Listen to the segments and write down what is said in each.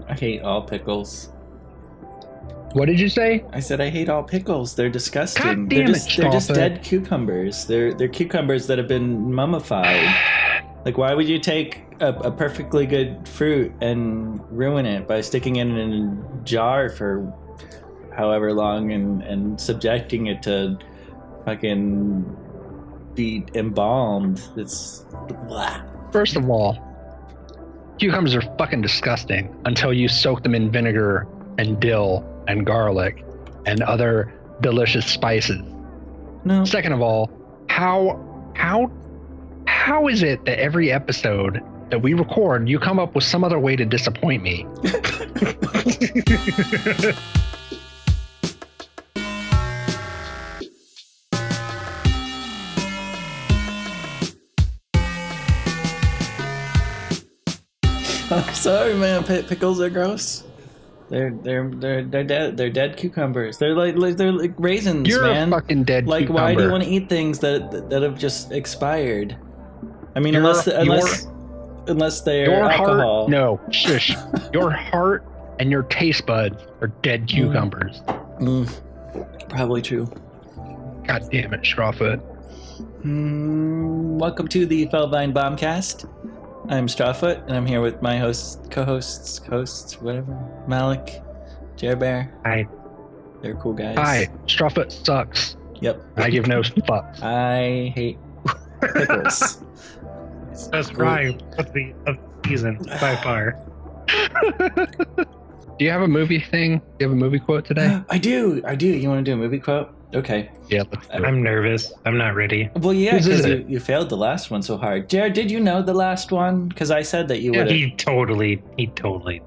I hate all pickles. What did you say? I said I hate all pickles. They're disgusting. God damn they're just dead cucumbers. They're cucumbers that have been mummified. Like, why would you take a perfectly good fruit and ruin it by sticking it in a jar for however long and subjecting it to fucking be embalmed? It's blah. First of all, cucumbers are fucking disgusting until you soak them in vinegar and dill and garlic and other delicious spices. No. Second of all, how is it that every episode that we record, you come up with some other way to disappoint me? I'm sorry, man. Pickles are gross. They're dead. They're dead cucumbers. They're like raisins, You're man. a fucking dead cucumber. Why do you want to eat things that have just expired? I mean, unless they're alcohol. No, shush. Your heart and your taste buds are dead cucumbers. Probably true. God damn it, Strawfoot. Welcome to the Felvine Bombcast. I'm Strawfoot, and I'm here with my co-hosts, whatever. Malik, Jerbear. Hi. They're cool guys. Hi, Strawfoot sucks. Yep. I give no fucks. I hate pickles. Best rhyme of the season by far. Do you have a movie thing? Do you have a movie quote today? I do. You want to do a movie quote? Okay. Yeah, let's do it. I'm nervous. I'm not ready. Well, yeah, Whose is because it? you failed the last one so hard. Jared, did you know the last one? Because I said that you would have. He totally.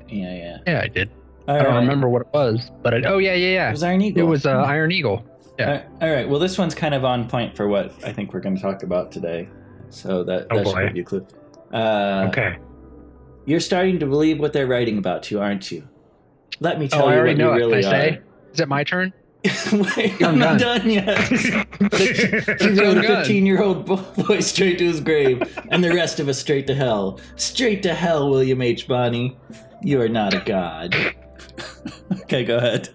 Yeah. Yeah, I did. All I don't right. remember what it was, but yeah. It was Iron Eagle. It was Iron Eagle. Yeah. All right. Well, this one's kind of on point for what I think we're going to talk about today. So that should boy. give you a clue. Okay. You're starting to believe what they're writing about you, aren't you? Let me tell I you already what know you it. really Can I say? are. Is it my turn? Wait, I'm not done yet. He rode a 15-year-old boy straight to his grave, and the rest of us straight to hell. Straight to hell, William H. Bonney. You are not a god. Okay, go ahead.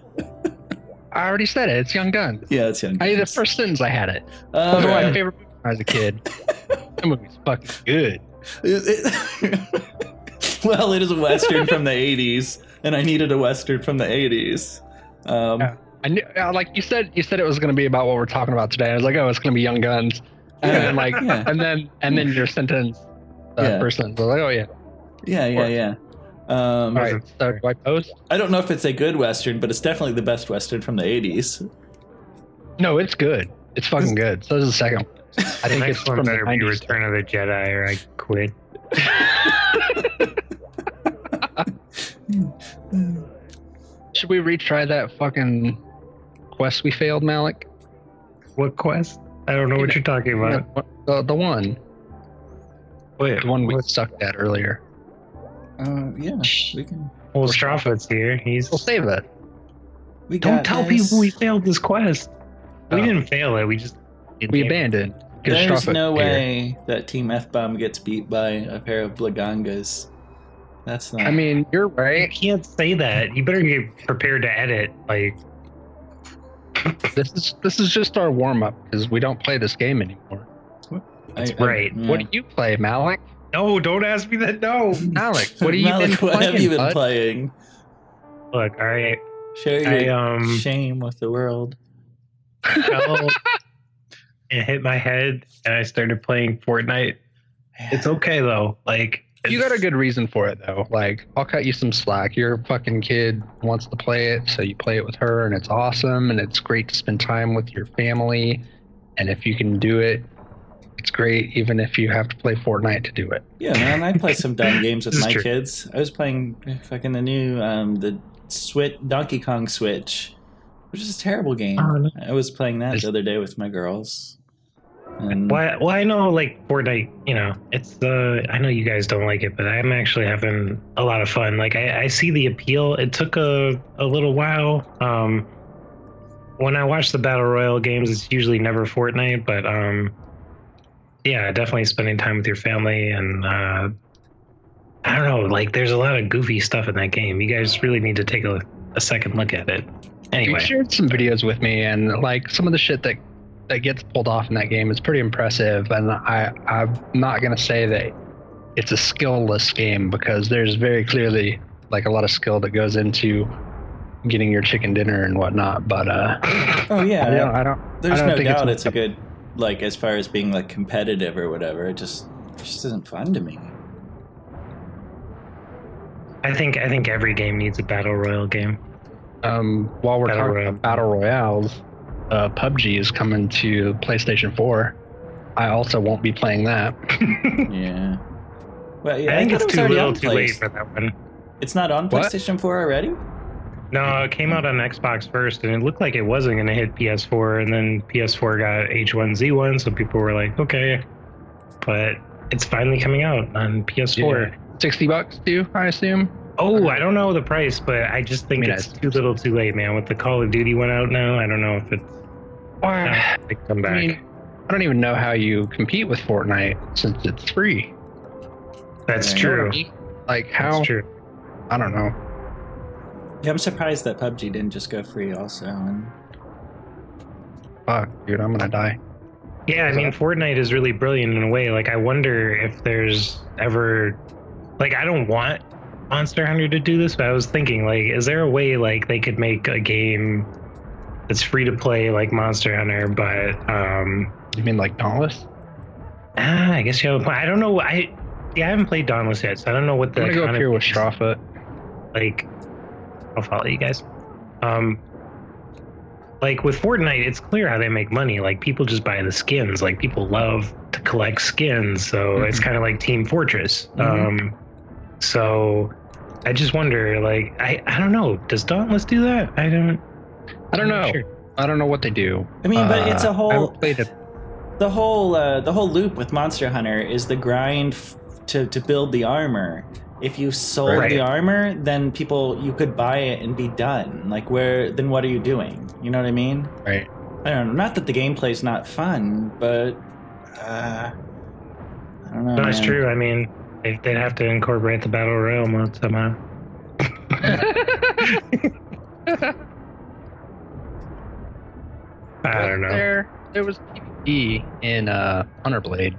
I already said it. It's Young Guns. Yeah, it's Young Guns. The first sentence I had it. All One of my right. favorite movies when I was a kid. That movie's fucking good. Well, it is a Western from the 80s, and I needed a Western from the 80s. Yeah. I knew, like you said it was going to be about what we're talking about today. I was like, oh, it's going to be Young Guns, and then and then your sentence, first sentence. I was like, oh yeah. Yeah. All right, so do I pose? I don't know if it's a good Western, but it's definitely the best Western from the 80s. No, it's good. It's fucking good. So is the second one. I think it's Next one from the better be 90s. Return of the Jedi, or I quit. Should we retry that fucking quest we failed, Malik? What quest? I don't know what you're talking about. The one. Wait, The one we sucked at earlier. Yeah, we can. Well, Strawfoot's here. We'll save it. We Don't got tell this. people we failed this quest. We Oh. didn't fail it. We just We abandoned. 'cause There's Strawfoot's no here. way that Team F-Bomb gets beat by a pair of Blagangas. That's not. I mean, you're You right. can't say that. You better get prepared to edit. Like, This is just our warm up because we don't play this game anymore. That's right. Yeah. What do you play, Malik? no, don't ask me that. No. Malik, what have you Malik, been what playing? have you been bud? playing? Look, all right. Share your I shame with the world. fell and hit my head, and I started playing Fortnite. It's okay though. Like, You got a good reason for it though. Like, I'll cut you some slack. Your fucking kid wants to play it, so you play it with her, and it's awesome, and it's great to spend time with your family. And if you can do it, it's great, even if you have to play Fortnite to do it. Yeah, man, I play some dumb games with This is my true. kids. I was playing fucking the new the Donkey Kong Switch, which is a terrible game. Oh, no. I was playing that the other day with my girls. And well, I know, like, Fortnite, you know, it's I know you guys don't like it, but I'm actually having a lot of fun. Like, I see the appeal. It took a little while. When I watch the Battle Royale games, it's usually never Fortnite, but yeah, definitely spending time with your family and I don't know, like there's a lot of goofy stuff in that game. You guys really need to take a second look at it. You Anyway, shared some videos with me, and like some of the shit that gets pulled off in that game is pretty impressive. And I'm not gonna say that it's a skillless game, because there's very clearly like a lot of skill that goes into getting your chicken dinner and whatnot. But Oh yeah, I don't. there's I don't no think doubt it's a good, like, as far as being like competitive or whatever. It just isn't fun to me. I think every game needs a battle royale game. While we're Battle talking Royale. about battle royales, PUBG is coming to PlayStation 4. I also won't be playing that. Yeah. Well, yeah, I think thought it's it was too already little on too late for that one. It's not on What? PlayStation 4 already? No, it came out on Xbox first, and it looked like it wasn't going to hit PS4, and then PS4 got H1Z1, so people were like, okay. But it's finally coming out on PS4. $60 too, I assume. Oh, I don't know the price, but I just think it's too little too late, man. With the Call of Duty one out now, I don't know if it's they come back. I mean, I don't even know how you compete with Fortnite since it's free. That's Yeah. true. Like how? That's true. I don't know. Yeah, I'm surprised that PUBG didn't just go free also. And Fuck, dude, I'm gonna die. Yeah, I mean, Fortnite is really brilliant in a way. Like, I wonder if there's ever, like, I don't want Monster Hunter to do this, but I was thinking, like, is there a way, like, they could make a game that's free to play like Monster Hunter, but, You mean like Dauntless? I guess you haven't played. I don't know. I haven't played Dauntless yet, so I don't know what the I'm gonna go up here with economy is. Strawfoot. Like, I'll follow you guys. Like with Fortnite, it's clear how they make money. Like people just buy the skins. Like people love to collect skins, so it's kind of like Team Fortress. So I just wonder, like, I don't know. Does Dauntless do that? I don't I don't I'm not know. sure. I don't know what they do. I mean, but it's a I whole haven't played it. the whole loop with Monster Hunter is the grind to build the armor. If you sold Right. the armor, then you could buy it and be done. Like then what are you doing? You know what I mean? Right. I don't know. Not that the gameplay's not fun, but I don't know. That's man. true. I mean, they'd have to incorporate the Battle Royale mode somehow. I don't know. There was PvP in Hunter Blade.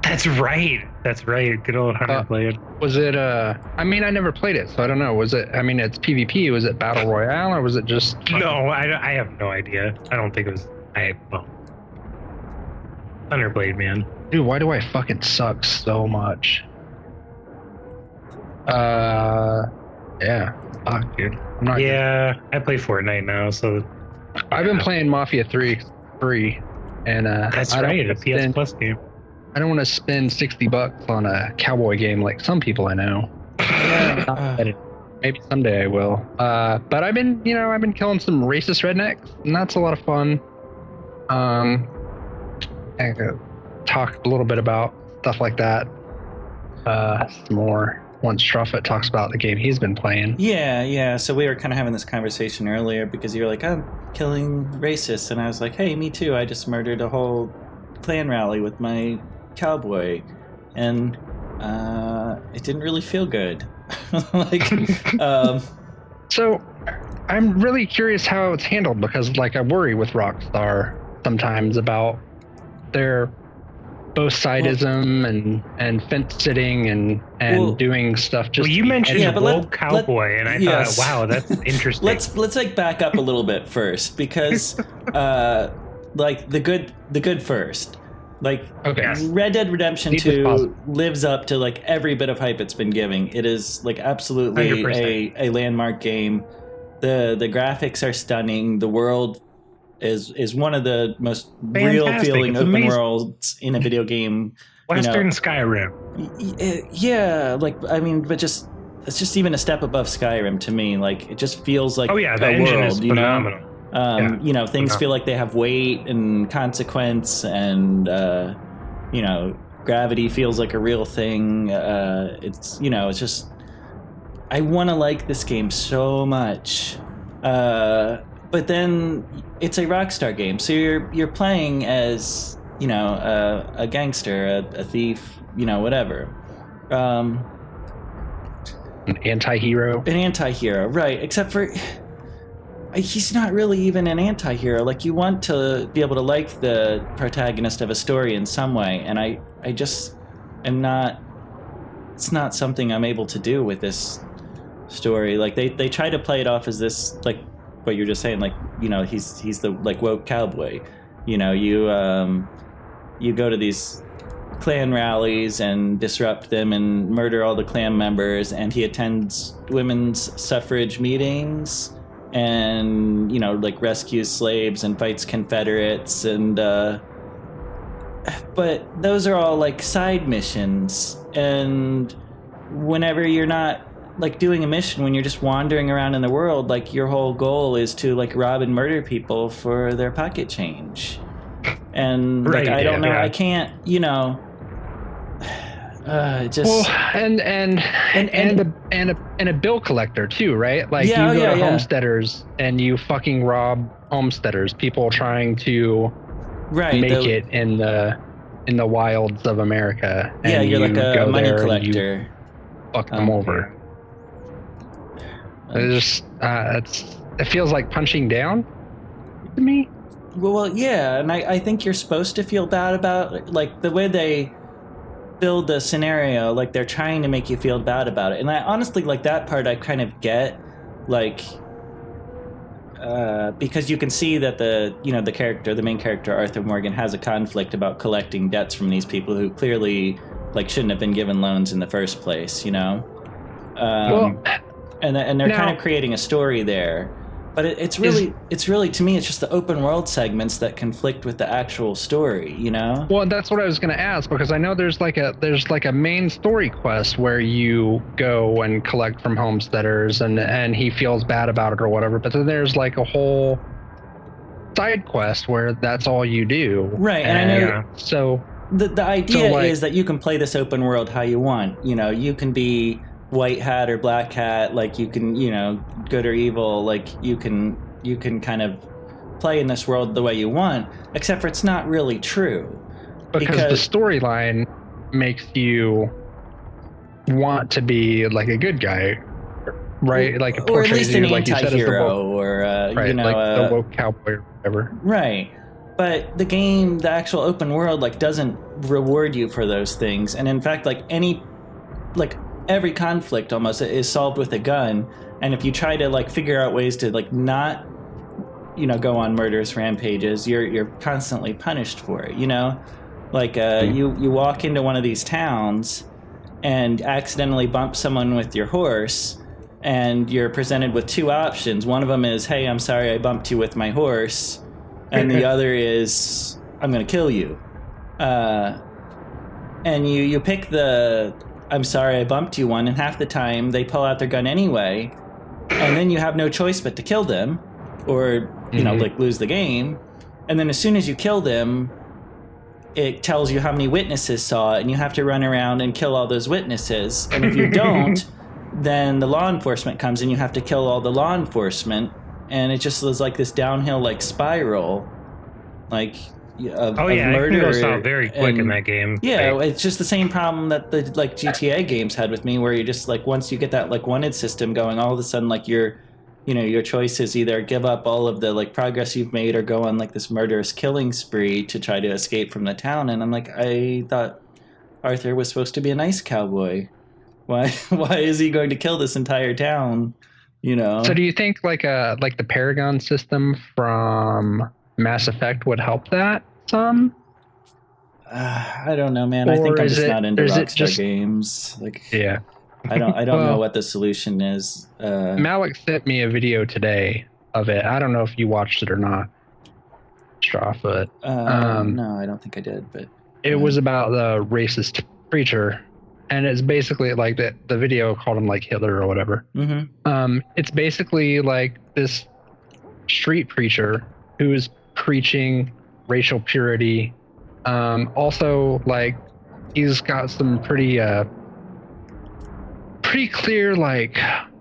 That's right. That's right. Good old Hunter Blade. Was it I mean, I never played it, so I don't know. Was it, I mean, it's PvP. Was it Battle Royale or was it just No, I have no idea. I don't think it was. Well, Hunter Blade, man. Dude, why do I fucking suck so much? Yeah. Fuck, dude. I'm not Yeah, I play Fortnite now, so I've been playing Mafia 3 free, and that's I don't right. A wanna PS spend- Plus game. I don't want to spend $60 on a cowboy game like some people I know. Maybe someday I will. But I've been killing some racist rednecks, and that's a lot of fun. I could talk a little bit about stuff like that. Some more once Strawfoot talks about the game he's been playing. Yeah. So we were kind of having this conversation earlier because you were like, I'm killing racists. And I was like, hey, me too. I just murdered a whole clan rally with my cowboy. And it didn't really feel good. So I'm really curious how it's handled, because like I worry with Rockstar sometimes about their both sidism and fence sitting and doing stuff just Well, you to be mentioned Yeah, but Woke Cowboy, and I yes. thought, wow, that's interesting. let's like back up a little bit first because like the good first. Like Okay. Red Dead Redemption Need to 2 pause. lives up to like every bit of hype it's been giving. It is like absolutely 100%. a landmark game. The graphics are stunning. The world is one of the most real Fantastic. feeling It's open amazing. worlds in a video game. Western Skyrim. Yeah, like I mean, but it's just even a step above Skyrim to me. Like it just feels like Oh yeah, the a engine world, is you know? phenomenal. Things feel like they have weight and consequence, and gravity feels like a real thing. It's just I want to like this game so much, but then it's a Rockstar game, so you're playing as a gangster, a thief, whatever. An anti-hero. An anti-hero, right? Except for he's not really even an anti-hero. Like, you want to be able to like the protagonist of a story in some way, and I just am not. It's not something I'm able to do with this story. Like, they try to play it off as this, like what you're just saying, like, you know, he's the like woke cowboy. You know, you go to these Klan rallies and disrupt them and murder all the Klan members, and he attends women's suffrage meetings and, you know, like rescues slaves and fights Confederates, and but those are all like side missions, and whenever you're not like doing a mission, when you're just wandering around in the world, like your whole goal is to like rob and murder people for their pocket change. And Right, like I don't know, yeah. I can't, you know, just Well, and a bill collector too, right? Like you go to homesteaders and you fucking rob homesteaders, people trying to make it in the wilds of America. And yeah, you're like a money there collector. and you fuck them over. It feels like punching down to me. Well, yeah, and I think you're supposed to feel bad about it. Like the way they build the scenario, like they're trying to make you feel bad about it. And I honestly, like that part I kind of get, like because you can see that the main character Arthur Morgan has a conflict about collecting debts from these people who clearly like shouldn't have been given loans in the first place, you know. And they're kind of creating a story there. But it's really to me, it's just the open world segments that conflict with the actual story, you know? Well, that's what I was going to ask, because I know there's like a main story quest where you go and collect from homesteaders and he feels bad about it or whatever. But then there's like a whole side quest where that's all you do. Right. And I know. So the idea is that you can play this open world how you want. You know, you can be white hat or black hat, like you can, you know, good or evil, like you can kind of play in this world the way you want, except for it's not really true. Because the storyline makes you want to be like a good guy, right? Like it or at least an like anti-hero, or right, you know, like the woke cowboy or whatever. Right. But the game, the actual open world, like doesn't reward you for those things. And in fact, like every conflict almost is solved with a gun, and if you try to like figure out ways to like not, you know, go on murderous rampages, you're constantly punished for it, you know. Like you walk into one of these towns and accidentally bump someone with your horse, and you're presented with two options. One of them is, hey, I'm sorry I bumped you with my horse, and the other is, I'm gonna kill you. And you pick the I'm sorry I bumped you one, and half the time they pull out their gun anyway, and then you have no choice but to kill them, or, you know, like lose the game. And then as soon as you kill them, it tells you how many witnesses saw it, and you have to run around and kill all those witnesses. And if you don't, then the law enforcement comes and you have to kill all the law enforcement, and it just was like this downhill like spiral, like of murder. It can go south very quick in that game. Yeah, it's just the same problem that the like GTA games had with me, where you just like once you get that like wanted system going, all of a sudden like your choice is either give up all of the like progress you've made or go on like this murderous killing spree to try to escape from the town. And I'm like, I thought Arthur was supposed to be a nice cowboy. Why is he going to kill this entire town? You know. So do you think like the Paragon system from Mass Effect would help that some? I don't know, man. I think I'm just not into Rockstar games. Like, yeah, I don't know what the solution is. Malik sent me a video today of it. I don't know if you watched it or not, Strawfoot. No, I don't think I did. But it was about the racist preacher, and it's basically like the video called him like Hitler or whatever. Mm-hmm. It's basically like this street preacher who is preaching racial purity. Also, like, he's got some pretty clear like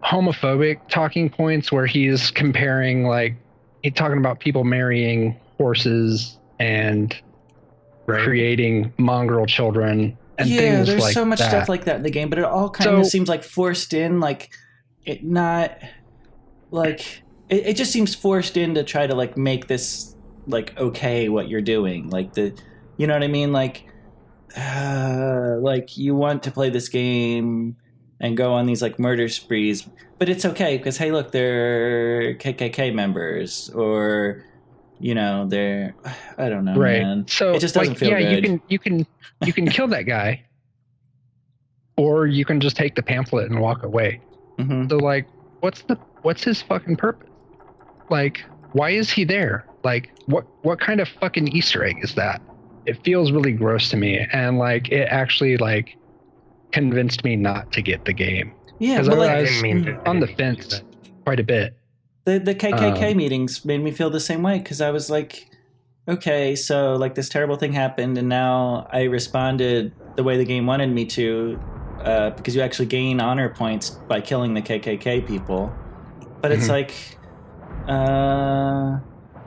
homophobic talking points where he's comparing, like, he's talking about people marrying horses and creating mongrel children and yeah, things there's like so much that. stuff like that in the game, but it all kind of seems like forced in, like it not like it just seems forced in to try to like make this like okay what you're doing, like you know what I mean, like you want to play this game and go on these like murder sprees, but it's okay because hey, look, they're KKK members, or you know, they're I don't know, Right. man. So it just doesn't feel good. you can kill that guy, or you can just take the pamphlet and walk away. Mm-hmm. So like, what's his fucking purpose? Like, why is he there? Like, what kind of fucking Easter egg is that? It feels really gross to me, and like it actually like convinced me not to get the game. Yeah, because but I like, was on the fence quite a bit. The KKK meetings made me feel the same way because I was like, okay, so like this terrible thing happened, and now I responded the way the game wanted me to, because you actually gain honor points by killing the KKK people. But it's like, I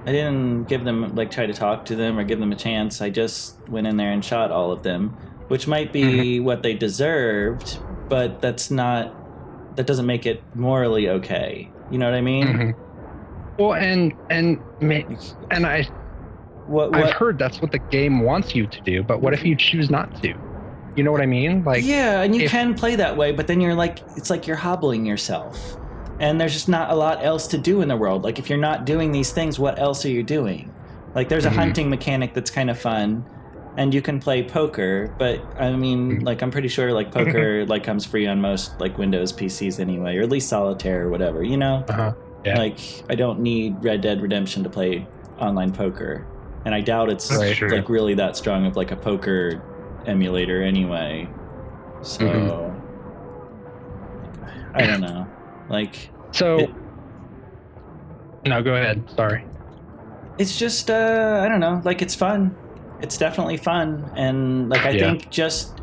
didn't give them like try to talk to them or give them a chance. I just went in there and shot all of them, which might be what they deserved, but that doesn't make it morally okay. You know what I mean? Well, and I've heard that's what the game wants you to do, but what if you choose not to? You know what I mean? Like, yeah, and you can play that way, but then you're like, it's like you're hobbling yourself, and there's just not a lot else to do in the world. Like, if you're not doing these things, what else are you doing? Like, there's a hunting mechanic that's kind of fun, and you can play poker, but I mean, like, I'm pretty sure like poker like comes free on most like Windows PCs anyway, or at least solitaire or whatever, you know? Yeah. Like, I don't need Red Dead Redemption to play online poker, and I doubt it's like really that strong of like a poker emulator anyway. So I don't know. Like, no, go ahead. Sorry. It's just I don't know. Like, it's fun. It's definitely fun, and like I think just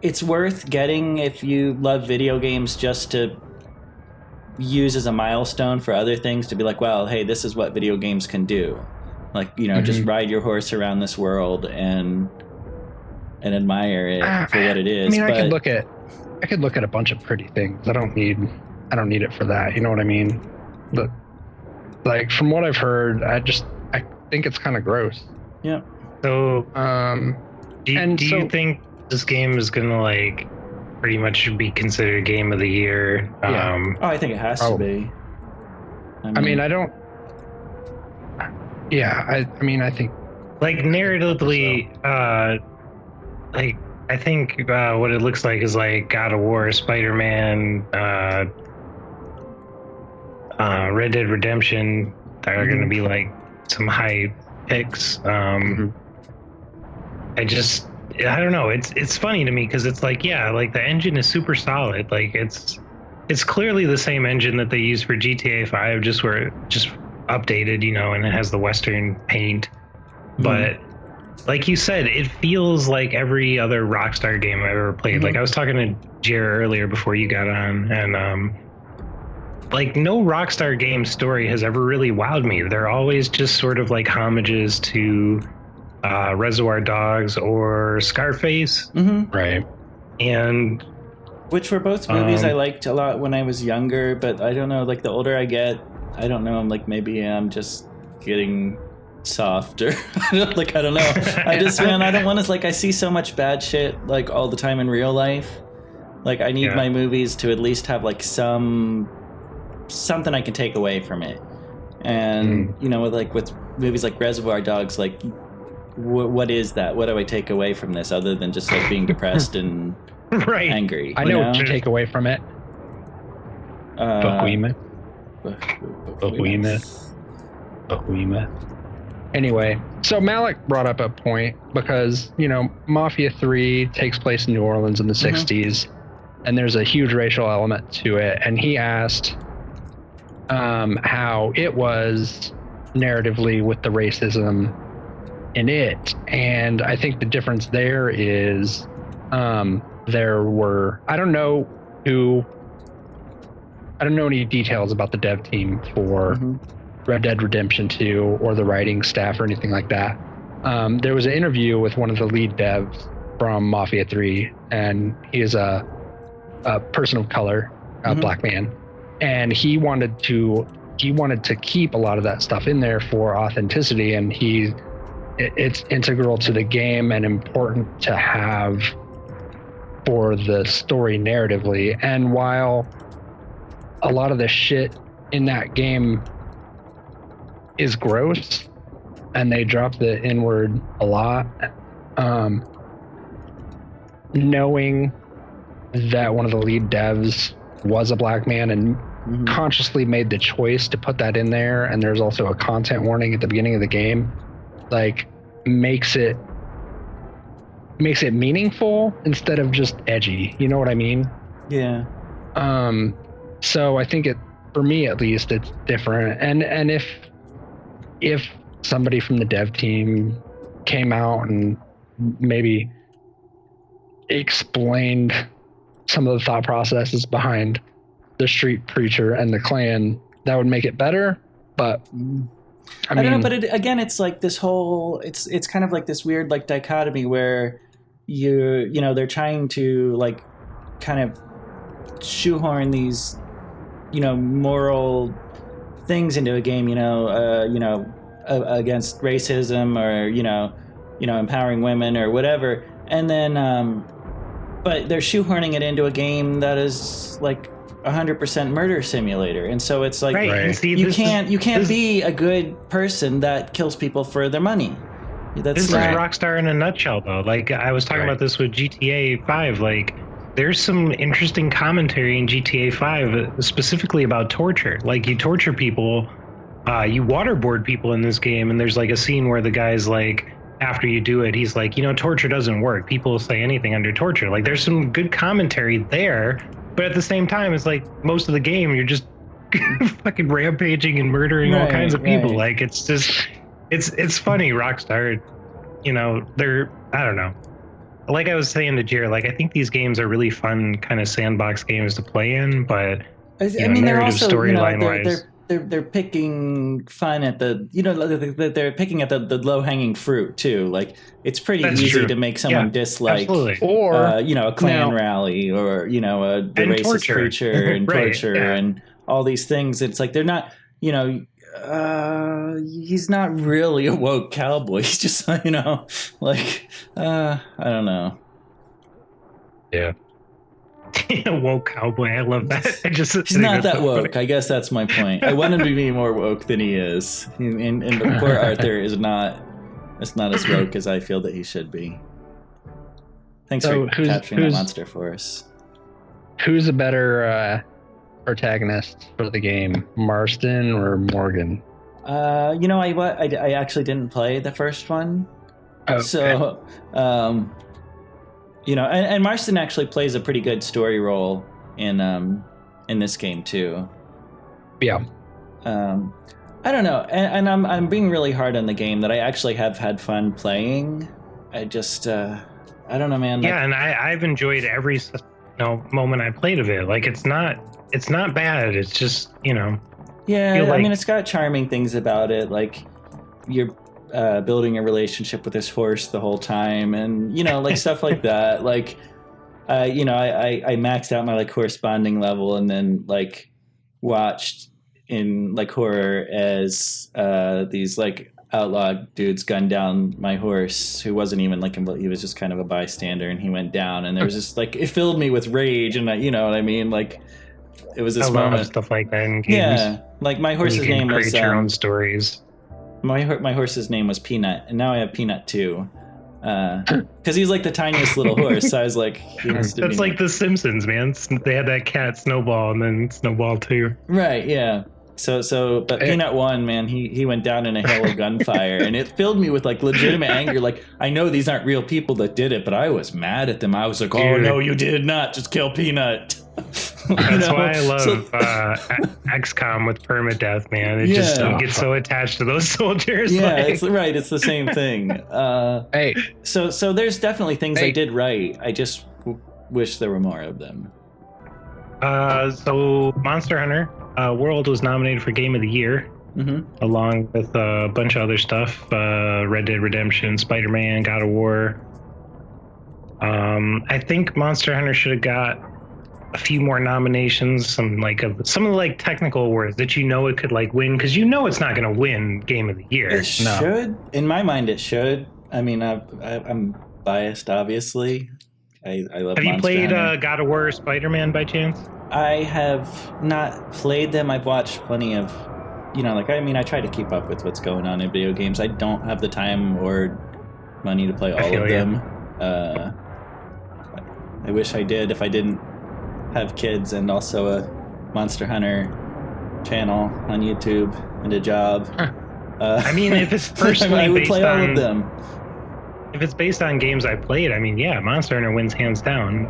it's worth getting if you love video games, just to use as a milestone for other things, to be like, well, hey, this is what video games can do. Like, you know, just ride your horse around this world and admire it for what it is. I mean, I could look at a bunch of pretty things. I don't need it for that. You know what I mean? But like, from what I've heard, I think it's kind of gross. Yeah. So, do you think this game is gonna like pretty much be considered game of the year? I think it has to be. I mean, I don't. Yeah, I mean, I think like narratively, like I think what it looks like is like God of War, Spider-Man, Red Dead Redemption. That are going to be like some high picks. I don't know. It's funny to me because it's like, yeah, like the engine is super solid. Like it's clearly the same engine that they use for GTA 5, just updated, you know, and it has the Western paint. But like you said, it feels like every other Rockstar game I've ever played. Like I was talking to Jared earlier before you got on, and like no Rockstar game story has ever really wowed me. They're always just sort of like homages to Reservoir Dogs or Scarface. Right. And which were both movies I liked a lot when I was younger, but I don't know, like the older I get, I don't know, I'm like, maybe I'm just getting softer. Like, I don't know. I don't want to, like, I see so much bad shit like all the time in real life. Like, I need my movies to at least have like something I can take away from it. And you know, with movies like Reservoir Dogs, like what is that? What do I take away from this other than just like being depressed and angry? I know what you take away from it. Behemoth. Anyway, so Malik brought up a point because, you know, Mafia 3 takes place in New Orleans in the 60s, and there's a huge racial element to it. And he asked how it was narratively with the racism in it. And I think the difference there is there were, I don't know any details about the dev team for Red Dead Redemption 2 or the writing staff or anything like that. There was an interview with one of the lead devs from Mafia 3, and he is a person of color, a black man, and he wanted to keep a lot of that stuff in there for authenticity, and it's integral to the game and important to have for the story narratively. And while a lot of the shit in that game is gross and they drop the N-word a lot, knowing that one of the lead devs was a black man and consciously made the choice to put that in there, and there's also a content warning at the beginning of the game, like makes it meaningful instead of just edgy. You know what I mean? Yeah. So I think for me at least, it's different. And if somebody from the dev team came out and maybe explained some of the thought processes behind the street preacher and the Klan, that would make it better. But I don't know. But it's like this whole, it's kind of like this weird like dichotomy where you know they're trying to like kind of shoehorn these moral things into a game, against racism or empowering women or whatever, and then but they're shoehorning it into a game that is like 100% murder simulator, and so it's like See, you can't be a good person that kills people for their money. This is Rockstar in a nutshell, though. Like I was talking about this with GTA 5. Like there's some interesting commentary in GTA 5 specifically about torture. Like you torture people, you waterboard people in this game, and there's like a scene where the guy's like, after you do it, he's like, torture doesn't work. People will say anything under torture. Like there's some good commentary there, but at the same time, it's like most of the game you're just fucking rampaging and murdering all kinds of people. Like it's just, it's funny. Rockstar, they're, I don't know. Like I was saying to Jared, like I think these games are really fun kind of sandbox games to play in, but they're also storyline wise. They're picking fun at they're picking at the low hanging fruit too. Like it's pretty easy to make someone dislike, or a Klan rally, or the racist torture. preacher and torture and all these things. It's like they're not, he's not really a woke cowboy. He's just I don't know. Yeah. Woke cowboy, I love that. He's not that woke. I guess that's my point. I want him to be more woke than he is, and poor Arthur is not as woke as I feel that he should be. Thanks for capturing that monster for us. Who's a better protagonist for the game, Marston or Morgan? I actually didn't play the first one, so and Marston actually plays a pretty good story role in this game too. Yeah. I don't know, and I'm being really hard on the game that I actually have had fun playing. I just I don't know, man. Yeah, and I've enjoyed every moment I played of it. Like it's not bad. It's just Yeah, it's got charming things about it, like you're building a relationship with this horse the whole time, and like stuff like that. Like I maxed out my like horse bonding level, and then like watched in like horror as these like outlaw dudes gunned down my horse, who wasn't even like he was just kind of a bystander, and he went down, and there was just like it filled me with rage, and what I mean, like it was this moment, stuff like that in games. Yeah, like my horse's name was your own stories. My horse's name was Peanut, and now I have Peanut too, because he's like the tiniest little horse. So I was like, he wants to that's like The Simpsons, man. They had that cat Snowball, and then Snowball 2. Right? Yeah. But Peanut 1, man, he went down in a hail of gunfire, and it filled me with like legitimate anger. Like I know these aren't real people that did it, but I was mad at them. I was like, oh no, you did not. Just kill Peanut. That's why I love XCOM with permadeath, man. It just gets so attached to those soldiers. Yeah, it's right. It's the same thing. Hey, so there's definitely things I did right. I just wish there were more of them. So Monster Hunter World was nominated for Game of the Year, along with a bunch of other stuff: Red Dead Redemption, Spider-Man, God of War. I think Monster Hunter should have got a few more nominations, some of the technical awards that it could win, because it's not going to win Game of the Year. It should. In my mind, it should. I mean, I'm biased, obviously. I love Have you Monster played Hunter. God of War or Spider-Man by chance? I have not played them. I've watched plenty of, I try to keep up with what's going on in video games. I don't have the time or money to play all of them. I wish I did if I didn't have kids and also a Monster Hunter channel on YouTube and a job. I mean, if it's personally I would based play all on of them. If it's based on games I played, I mean, yeah, Monster Hunter wins hands down.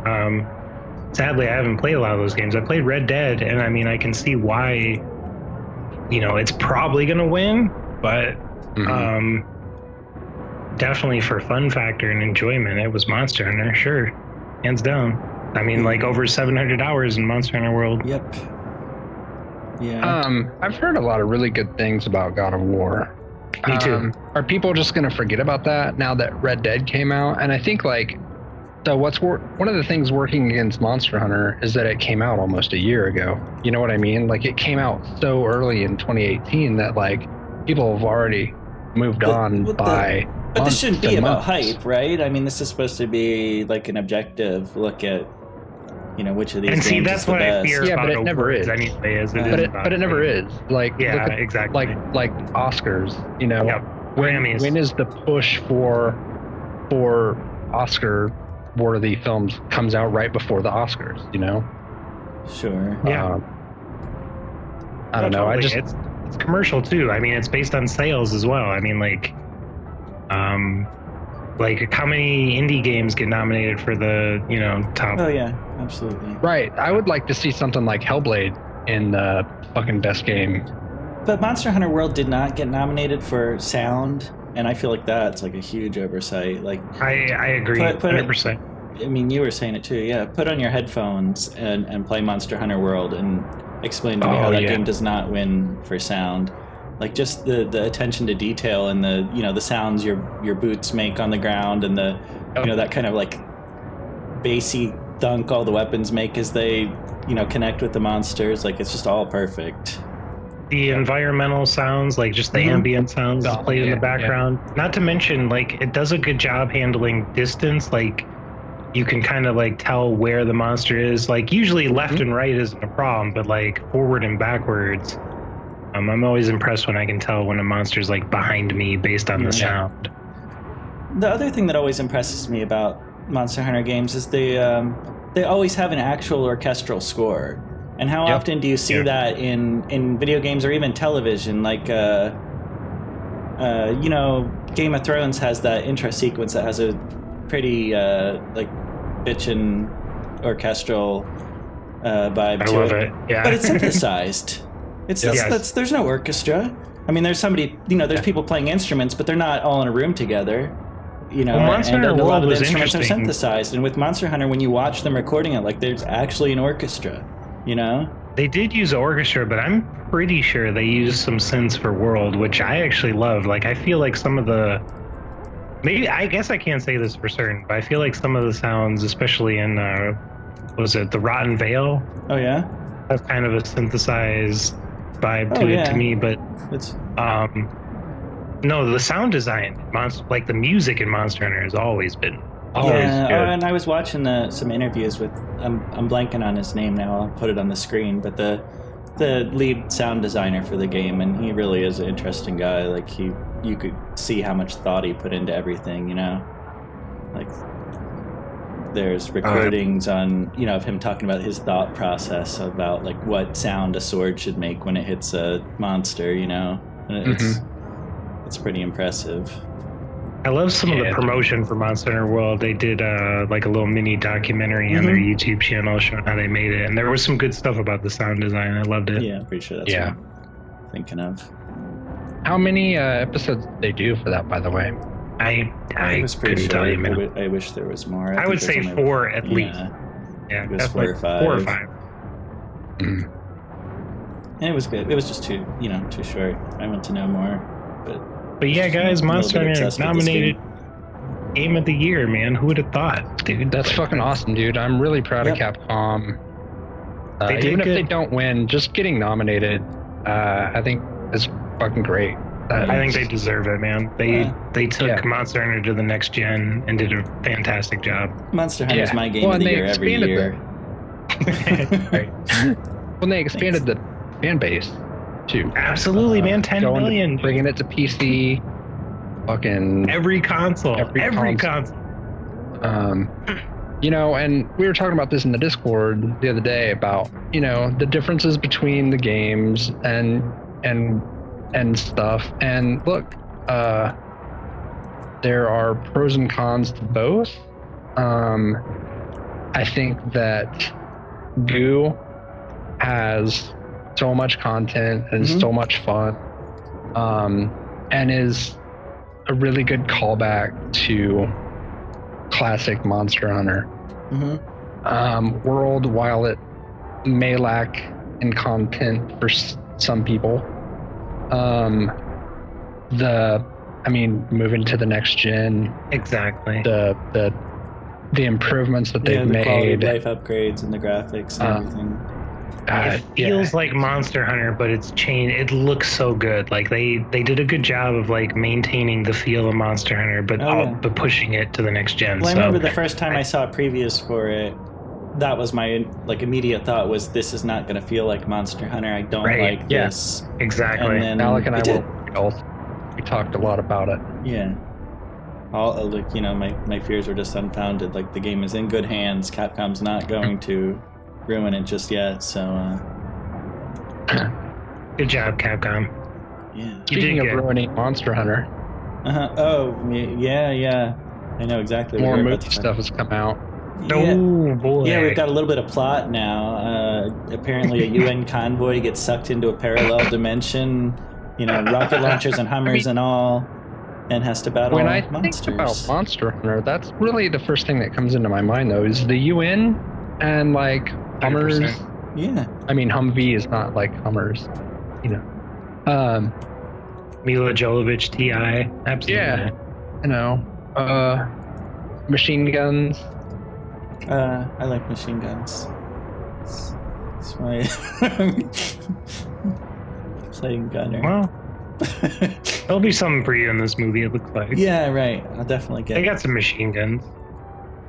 Sadly, I haven't played a lot of those games. I played Red Dead, and I mean, I can see why, it's probably going to win, but definitely for fun factor and enjoyment, it was Monster Hunter, sure, hands down. I mean, over 700 hours in Monster Hunter World. Yep. Yeah. I've heard a lot of really good things about God of War. Me too. Are people just going to forget about that now that Red Dead came out? And I think so one of the things working against Monster Hunter is that it came out almost a year ago. You know what I mean? It came out so early in 2018 that people have already moved on by. But this shouldn't be about hype, right? I mean, this is supposed to be an objective look at, which of these games is that's the what best. I fear about but it never is. Anyway, But it never is. Exactly. Like Oscars, Yep. Grammys. When is the push for Oscar worthy films comes out right before the Oscars, Sure. Yeah. I don't know. Totally. It's commercial too. I mean, it's based on sales as well. I mean, how many indie games get nominated for the top? Oh yeah, absolutely. Right. I would like to see something like Hellblade in the fucking best game. But Monster Hunter World did not get nominated for sound, and I feel like that's a huge oversight. I agree, 100%. I mean, you were saying it too. Yeah, put on your headphones and play Monster Hunter World and explain to me how that game does not win for sound. Just the attention to detail and the sounds your boots make on the ground and the that kind of bassy thunk all the weapons make as they connect with the monsters. It's just all perfect. The environmental sounds, just the ambient sounds played in the background. Yeah. Not to mention, it does a good job handling distance. You can kind of tell where the monster is. Usually left and right isn't a problem, but forward and backwards. I'm always impressed when I can tell when a monster's behind me based on the sound. The other thing that always impresses me about Monster Hunter games is they always have an actual orchestral score. And how often do you see that in video games or even television? Game of Thrones has that intro sequence that has a pretty bitchin' orchestral vibe to it. It. Yeah. But it's synthesized. There's no orchestra. I mean, there's there's people playing instruments, but they're not all in a room together. Monster and a Hunter lot of World the was instruments are interesting. synthesized. And with Monster Hunter, when you watch them recording it, there's actually an orchestra. They did use orchestra, but I'm pretty sure they used some synths for World, which I actually love. I feel some of the I guess I can't say this for certain, but I feel some of the sounds, especially in was it the Rotten Vale? Oh yeah, that's kind of a synthesized vibe to it to me. But it's no, the sound design, the music in Monster Hunter has always been good. And I was watching some interviews with I'm blanking on his name now. I'll put it on the screen, but the lead sound designer for the game, and he really is an interesting guy. You could see how much thought he put into everything. There's recordings on of him talking about his thought process about what sound a sword should make when it hits a monster. And it's pretty impressive. I love some of the promotion for Monster Hunter World. They did a little mini documentary on their YouTube channel showing how they made it, and there was some good stuff about the sound design. I loved it. Yeah, I'm pretty sure that's what I'm thinking of. How many episodes did they do for that, by the way? I was pretty couldn't tell you, man. I wish there was more. I would say 4 at least. Yeah, it was 4 or 5. 4 or 5. And it was good. It was just too short. I want to know more, but yeah, guys, Monster Hunter nominated game of the year, man. Who would have thought, dude? That's fucking awesome, dude. I'm really proud of Yep. Capcom. They did Even if they good. don't win, just getting nominated, I think is fucking great. I think they deserve it, man. They took Yeah. Monster Hunter to the next gen and did a fantastic job. Monster Hunter's Yeah. my game Well, of the and they year every expanded year. Right. Well, they expanded the fan base too. Absolutely, man. 10 Going to- million. bringing it to PC. Fucking Every console. Every console. You know, and we were talking about this in the Discord the other day about, you know, the differences between the games and stuff. And look, there are pros and cons to both. I think that Goo has so much content and Mhm. so much fun, and is a really good callback to classic Monster Hunter. World, while it may lack in content for some people, moving to the next gen, Exactly. the improvements that they've the quality of made. life upgrades and the graphics and everything. It feels like Monster Hunter, but it's changed. It looks so good. Like they did a good job of like maintaining the feel of Monster Hunter, but but pushing it to the next gen. Well, I So remember the first time I saw previews for it, that was my like immediate thought was this is not going to feel like Monster Hunter. I don't Right, like yeah. this. exactly. And then Alec and I it did. we talked a lot about it. Yeah. All like my fears were just unfounded. Like the game is in good hands. Capcom's not going to ruin it just yet. So Good job, Capcom. yeah. Speaking did of good. ruining Monster Hunter, Oh yeah. I know exactly more what you're about movie to say. stuff has come out. Yeah. Oh boy. Yeah, we've got a little bit of plot now. Apparently, a UN convoy gets sucked into a parallel dimension. Rocket launchers and Hummers and all, and has to battle When I monsters. think about Monster Hunter, that's really the first thing that comes into my mind, though, is the UN and like Hummers. 100%. Yeah, I mean, Humvee is not like Hummers, you know. Mila Jovovich, T.I. Absolutely. Yeah, you know, machine guns. I like machine guns. It's my playing gunner. Well, there'll be something for you in this movie. It looks like. Yeah, right. I'll definitely get. They got some machine guns.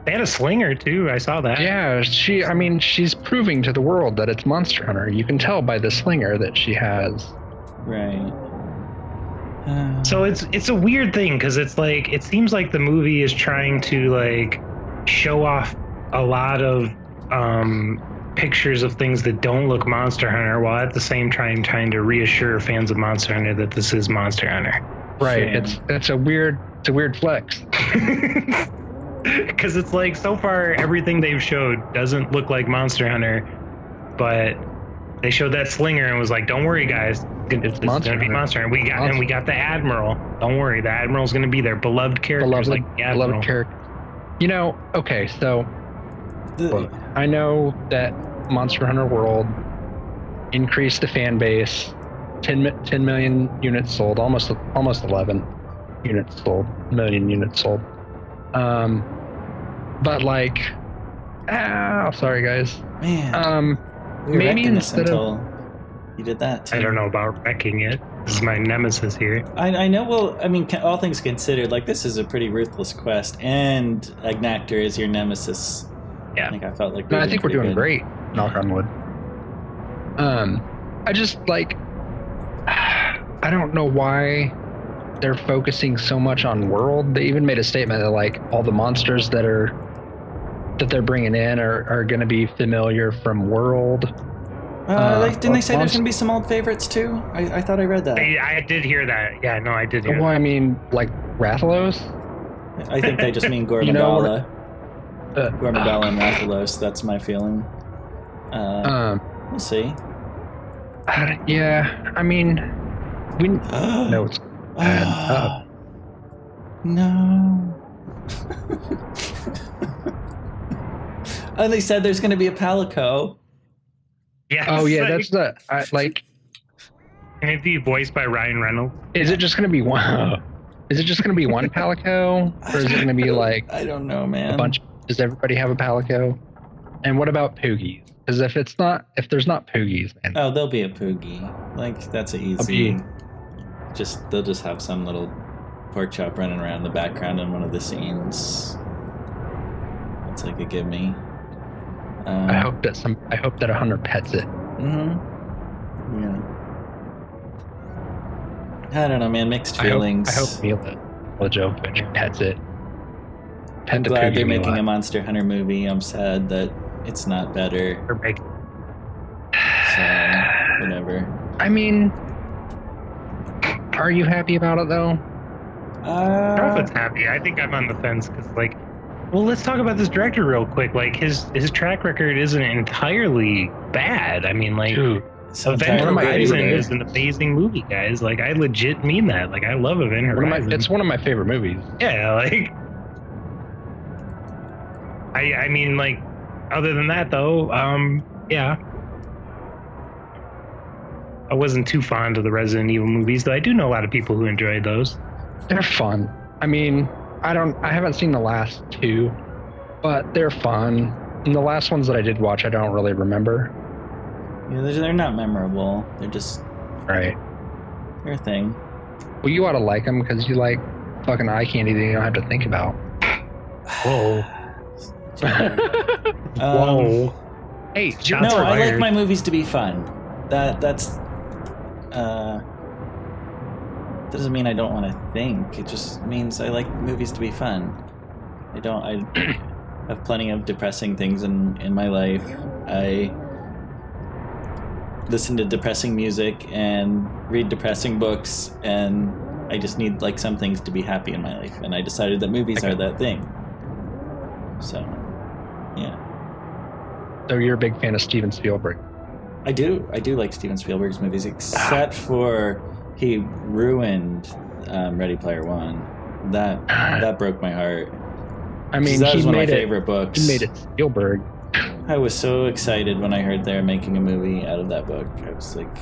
They had a slinger too. I saw that. Yeah, she's proving to the world that it's Monster Hunter. You can tell by the slinger that she has. Right. So it's a weird thing because it's like it seems like the movie is trying to like show off a lot of pictures of things that don't look Monster Hunter, while at the same time trying to reassure fans of Monster Hunter that this is Monster Hunter. Right. Sure. It's a weird flex. Because it's like so far everything they've showed doesn't look like Monster Hunter, but they showed that slinger and was like, "Don't worry, guys, it's Monster gonna be Hunter. Monster Hunter." We got the Admiral. Don't worry, the Admiral's gonna be there. Beloved characters like the Admiral. Beloved character. You know, okay, so look, I know that Monster Hunter World increased the fan base, 10 million units sold, almost 11 units sold, million units sold. But like, sorry guys. Man, we were maybe wrecking this instead of until you did that too. I don't know about wrecking it. This is my nemesis here. I know. Well, I mean, all things considered, like this is a pretty ruthless quest, and Agnactor is your nemesis. Yeah. Like I felt like. No, I think we're pretty doing good. great. Knock on wood. I just like, I don't know why they're focusing so much on world. They even made a statement that like all the monsters that they're bringing in are going to be familiar from world. Didn't they say there's gonna be some old favorites too? I thought I read that. I did hear that. Yeah, no, I did hear Well, that. I mean, like Rathalos. I think they just mean You know, Gormagala. Gormagala and Rathalos. That's my feeling. We'll see. Yeah, I mean, we know it's bad. No. Oh, they said there's going to be a Palico. Yes, Oh yeah, like, that's like. Can it be voiced by Ryan Reynolds? Is it just going to be one? Is it just going to be one Palico? Or is it going to be like I don't know, man. a bunch? Does everybody have a Palico? And what about Poogies? Because if there's not Poogies, man. Oh, there'll be a Poogie. Like, that's easy. They'll just have some little pork chop running around in the background in one of the scenes. That's like a give me. I hope that a hunter pets it. Yeah. I don't know, man. Mixed feelings. I hope Mila Jovovich pets it. I'm glad they're making a Monster Hunter movie. I'm sad that it's not better. So, whatever. I mean, are you happy about it though? I don't know if it's happy. I think I'm on the fence because, like, well, let's talk about this director real quick. Like, his track record isn't entirely bad. I mean, like, Event Horizon is an amazing movie, guys. Like, I legit mean that. Like, I love Event Horizon. It's one of my favorite movies. Yeah, like, I mean, like, other than that, though, yeah. I wasn't too fond of the Resident Evil movies, though I do know a lot of people who enjoyed those. They're fun. I mean, I haven't seen the last two, but they're fun. And the last ones that I did watch, I don't really remember. Yeah, they're not memorable. They're just right. They're a thing. Well, you ought to like them because you like fucking eye candy that you don't have to think about. Whoa. Whoa. Hey, no, I like my movies to be fun. That's doesn't mean I don't want to think. It just means I like movies to be fun. I have plenty of depressing things in my life. I listen to depressing music and read depressing books, and I just need like some things to be happy in my life, and I decided that movies are that thing. So, yeah. So you're a big fan of Steven Spielberg? I do like Steven Spielberg's movies, except for he ruined Ready Player One. That broke my heart. I mean, that was one of my favorite books. He made it Spielberg. I was so excited when I heard they were making a movie out of that book. I was like,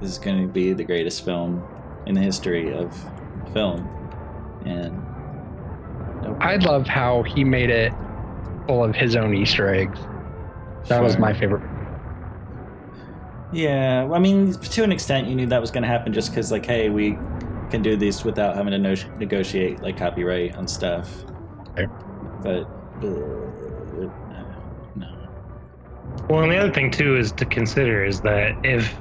this is going to be the greatest film in the history of film. And nope. I love how he made it full of his own Easter eggs. That was my favorite. Yeah, I mean, to an extent, you knew that was going to happen just because, like, hey, we can do these without having to negotiate, like, copyright on stuff. Okay. But, no. Well, and the other thing, too, is to consider is that if,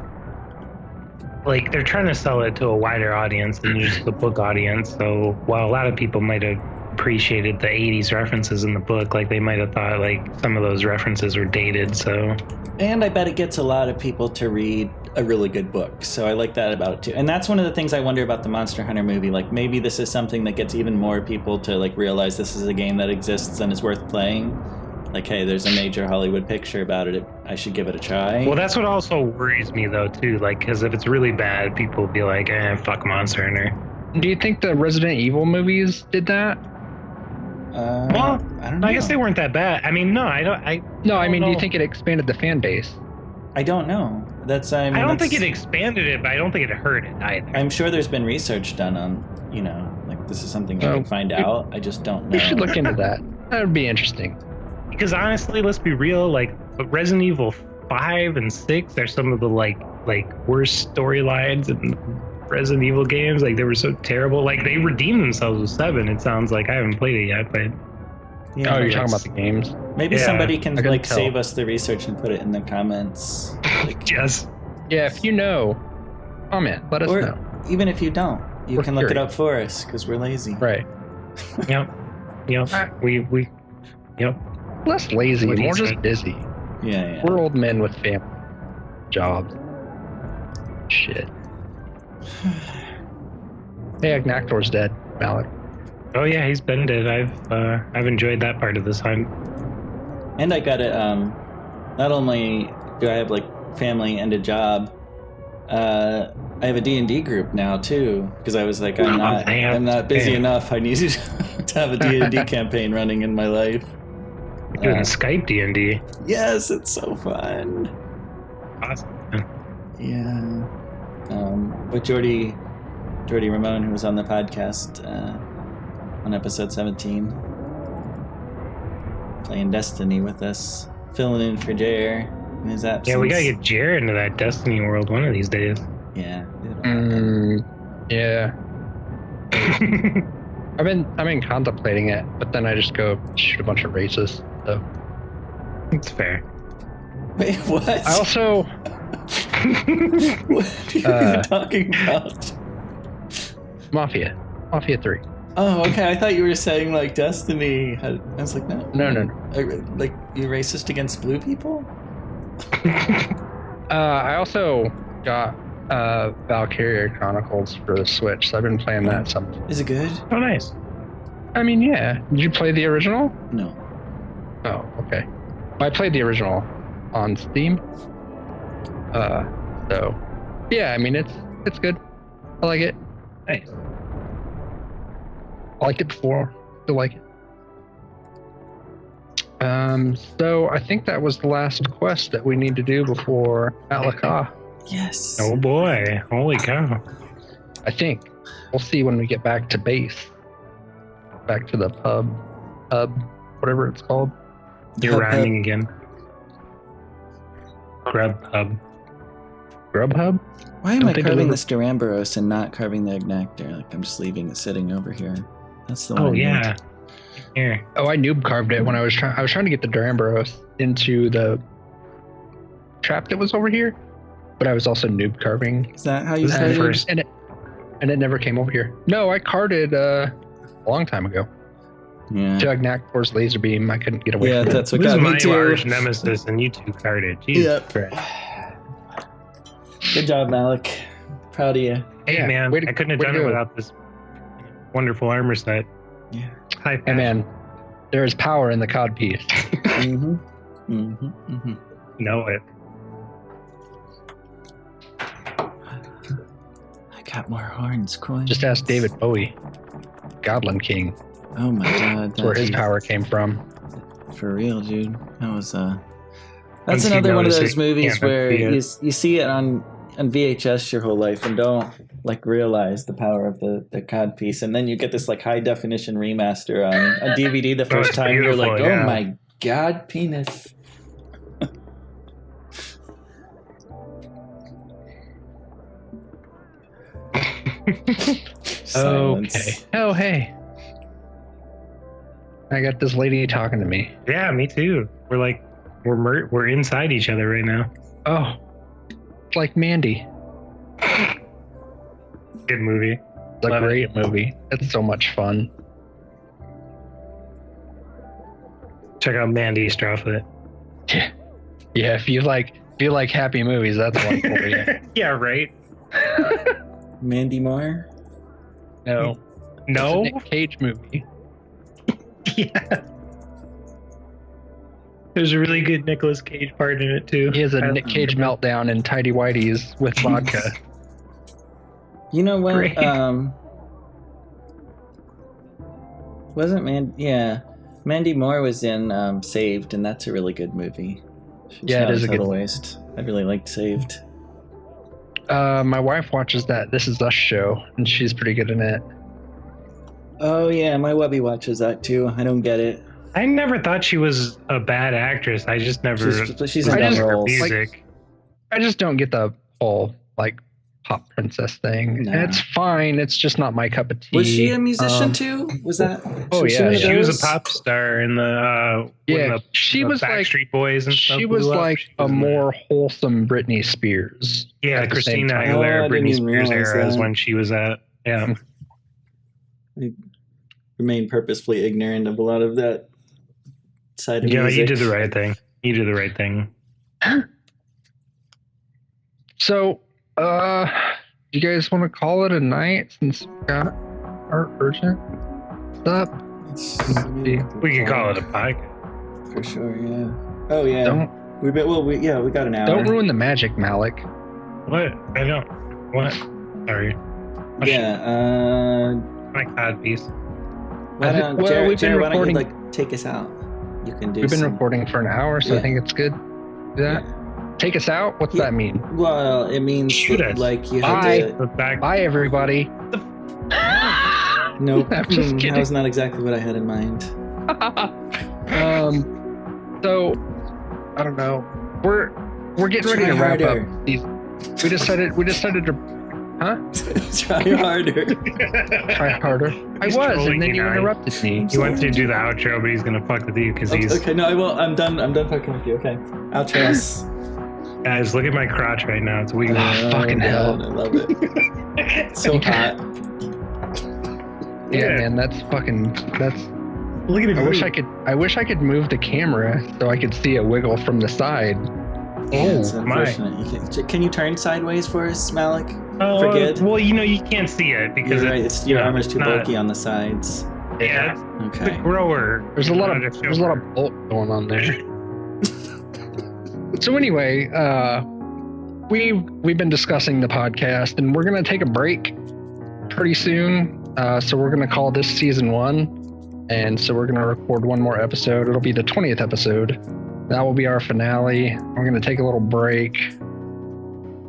like, they're trying to sell it to a wider audience than just the book audience, so while a lot of people might have appreciated the 80s references in the book, like, they might have thought, like, some of those references were dated, so... And I bet it gets a lot of people to read a really good book, so I like that about it too. And that's one of the things I wonder about the Monster Hunter movie. Like, maybe this is something that gets even more people to like realize this is a game that exists and is worth playing. Like, hey, there's a major Hollywood picture about it. I should give it a try. Well, that's what also worries me though too. Like, because if it's really bad, people will be like, fuck Monster Hunter. Do you think the Resident Evil movies did that? Well, I don't know. I guess they weren't that bad. I mean, no, I don't. Do you think it expanded the fan base? I don't know. I don't think it expanded it, but I don't think it hurt it either. I'm sure there's been research done on, like this is something we can find out. I just don't know. You should look into that. That would be interesting. Because honestly, let's be real. Like Resident Evil 5 and 6 are some of the like worst storylines in Resident Evil games. Like, they were so terrible. Like, they redeemed themselves with 7. It sounds like I haven't played it yet, but yeah, you're talking about the games. Maybe somebody can like save us the research and put it in the comments. Like, yes. Yeah, if you know, comment. Let us know. Even if you don't, you can look it up for us because we're lazy. Right. Yep. We. Yep. Less lazy, more just busy. Yeah. We're old men with family jobs. Shit. Hey, Agnactor's dead, Malik. Oh yeah, he's been dead. I've enjoyed that part of this hunt. And I got it. Not only do I have like family and a job, I have a D&D group now too. Because I was like, I'm not busy enough. I needed to have a D&D campaign running in my life. You're doing Skype D&D. Yes, it's so fun. Awesome. Yeah. But Jordy, Jordy Ramone, who was on the podcast on episode 17, playing Destiny with us, filling in for Jer in his absence. Yeah, we gotta get Jer into that Destiny world one of these days. Yeah. Yeah. I've been contemplating it, but then I just go shoot a bunch of races. So It's fair. Wait, what? I also what are you talking about? Mafia 3. Oh, okay. I thought you were saying like Destiny. I was like, no. No. Like you're racist against blue people? I also got Valkyria Chronicles for the Switch, so I've been playing that some. Is it good? Oh, nice. I mean, yeah. Did you play the original? No. Oh, okay. I played the original on Steam. So yeah, I mean it's good. I like it. Nice. I liked it before. Still like it. So I think that was the last quest that we need to do before Alaka. Yes. Oh boy. Holy cow. I think. We'll see when we get back to base. Back to the pub, whatever it's called. You're rhyming again. Grubhub. Grubhub? Why am Don't I they carving deliver- this Duramboros and not carving the Ignactor? Like I'm just leaving it sitting over here. That's the one. Oh I need. yeah. Here. Oh, I noob carved it when I was trying to get the Duramboros into the trap that was over here, but I was also noob carving. Is that how you This is carve the it? first- And it never came over here. No, I carded a long time ago. Yeah. To Ignactor's laser beam, I couldn't get away Yeah, from that's what This is got me my too. arch nemesis, and you two carded. Jesus. Yep. it. Good job, Malik. Proud of you. Hey Yeah, man, way to- I couldn't have way to done it go. without this wonderful armor set. Yeah. High Hey man, there is power in the cod piece. Mm-hmm. Mm-hmm. Mm-hmm. Know it. I got more horns, coin. Just ask David Bowie, Goblin King. Oh my god. That's where his power came from. For real, dude. That was That's Once you another one of notice those it, movies can't where unsee you see it on VHS your whole life and don't like realize the power of the cod piece, and then you get this like high definition remaster on DVD the first it's time. You're like, beautiful, oh yeah. my god, penis. Silence. Okay. Oh, hey. I got this lady talking to me. Yeah, me too. We're like, we're inside each other right now. Oh, it's like Mandy. Good movie. It's a Love it. great movie. It's so much fun. Check out Mandy Strawfoot. Yeah, if you like happy movies, that's one for you. Yeah, right. Mandy Moore. No, No. it's a Nick Cage movie. Yeah. There's a really good Nicolas Cage part in it too. He has a I- Nick Cage meltdown in tidy whities with vodka. You know what? Great. Wasn't Mandy Moore was in Saved, and that's a really good movie. She's Yeah, it not is a good- total waste. I really liked Saved. My wife watches that This Is Us show, and she's pretty good in it. Oh yeah, my wubby watches that too. I don't get it. I never thought she was a bad actress. I just never She's in I dumb just- roles. music. I just don't get the whole like pop princess thing. Nah. And it's fine. It's just not my cup of tea. Was she a musician too? Was that? Oh, was yeah, one of She was those? a pop star in the Yeah, when she the was like Backstreet Boys and stuff. she was blew up. like She a was in more wholesome Britney Spears. that. Yeah, at the same Christina time. Oh, I Aguilera, didn't Britney even Spears realize era is that. when she was at. Yeah, Remain purposefully ignorant of a lot of that side of yeah, music. you did the right thing. You did the right thing. So, you guys want to call it a night since we got our urgent stuff? We can call it a podcast. for sure. Yeah. Oh yeah. Don't We got an hour. don't ruin the magic, Malik. What? I don't. What? Sorry. Yeah. My cod piece. Why don't, Well, Jared, we've been Jared, why don't you recording- like take us out? You can do. We've been some- recording for an hour, so I Yeah. think it's good. Do that. Yeah. Take us out? What's that mean? Well, it means Shoot us. like you Bye. have to. Bye, everybody. Nope. I'm just That kidding. was not exactly what I had in mind. So I don't know. We're getting ready to Try wrap harder. up these. We decided to Try harder. try harder. I He's was, trolling and then you you now. interrupted me. He wants you to do the outro, but he's gonna fuck with you because he's Okay, no, I won't. I'm done fucking with you. Okay. Outro us. guys. Look at my crotch right now. It's weird. fucking hell. I love it. It's so hot. Yeah, man, that's. Look at it. I wish I could move the camera so I could see a wiggle from the side. It's my. unfortunate. Can you turn sideways for us, Malik? Oh, Forget. well, you can't see it because You're right. it's Your you know, armor's too not- bulky on the sides. Yeah, it's the Okay. grower. There's a lot not of filmer. bolt going on there. So anyway, we've been discussing the podcast, and we're gonna take a break pretty soon. So we're gonna call this season 1, and so we're gonna record one more episode. It'll be the 20th episode. That will be our finale. We're gonna take a little break,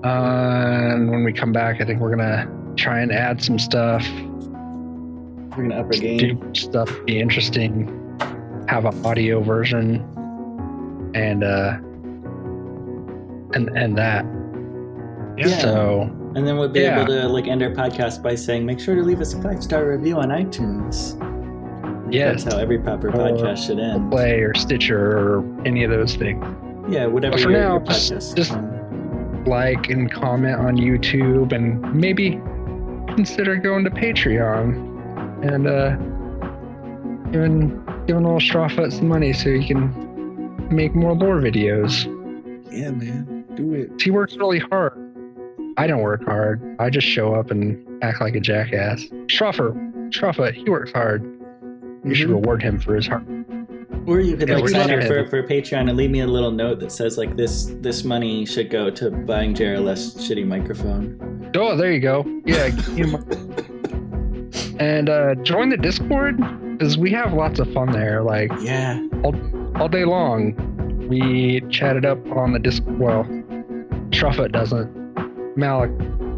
and when we come back, I think we're gonna try and add some stuff, We're gonna up our game. do stuff, be interesting, have an audio version, and that. Yeah. So And then we'll be Yeah. able to like end our podcast by saying, make sure to leave us a 5-star review on iTunes. yes, That's how every proper podcast should end. Play or Stitcher or any of those things. Yeah, whatever But for your now, podcast. just- Like and comment on YouTube, and maybe consider going to Patreon and giving little Strawfoot some money so he can make more lore videos. Yeah, man, do it. He works really hard. I don't work hard. I just show up and act like a jackass. Strawfoot, he works hard. You should reward him for his hard. Or you could Yeah, like we're sign not up gonna- for Patreon and leave me a little note that says like this money should go to buying Jared a less shitty microphone. Oh, there you go. Yeah. And join the Discord, because we have lots of fun there. Like Yeah. all day long, we chatted up on the Discord. Well, Strawfoot doesn't. Malik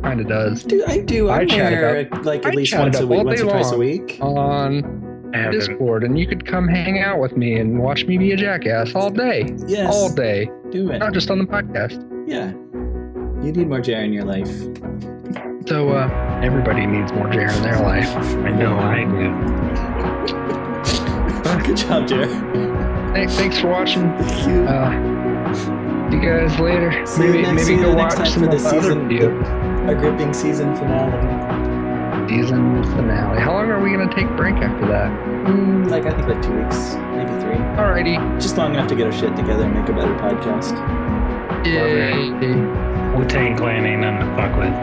kind of does. I do. I I'm chatted there like at I least chatted once a up week, all once day or twice a long. week. On I haven't. Discord, and you could come hang out with me and watch me be a jackass all day. Yes. All day. Do it. Not just on the podcast. Yeah. You need more Jared in your life. So, everybody needs more Jared in their life. I know I do. Good job, Jared. Thanks for watching. Thank you. See you guys later. See you Maybe go next watch time some for the of the other season, videos. our gripping season finale. Season finale. How long are we gonna take break after that? I think like 2 weeks, maybe 3. Alrighty. Just long enough to get our shit together and make a better podcast. Yay. Wu-Tang Clan ain't nothing to fuck with.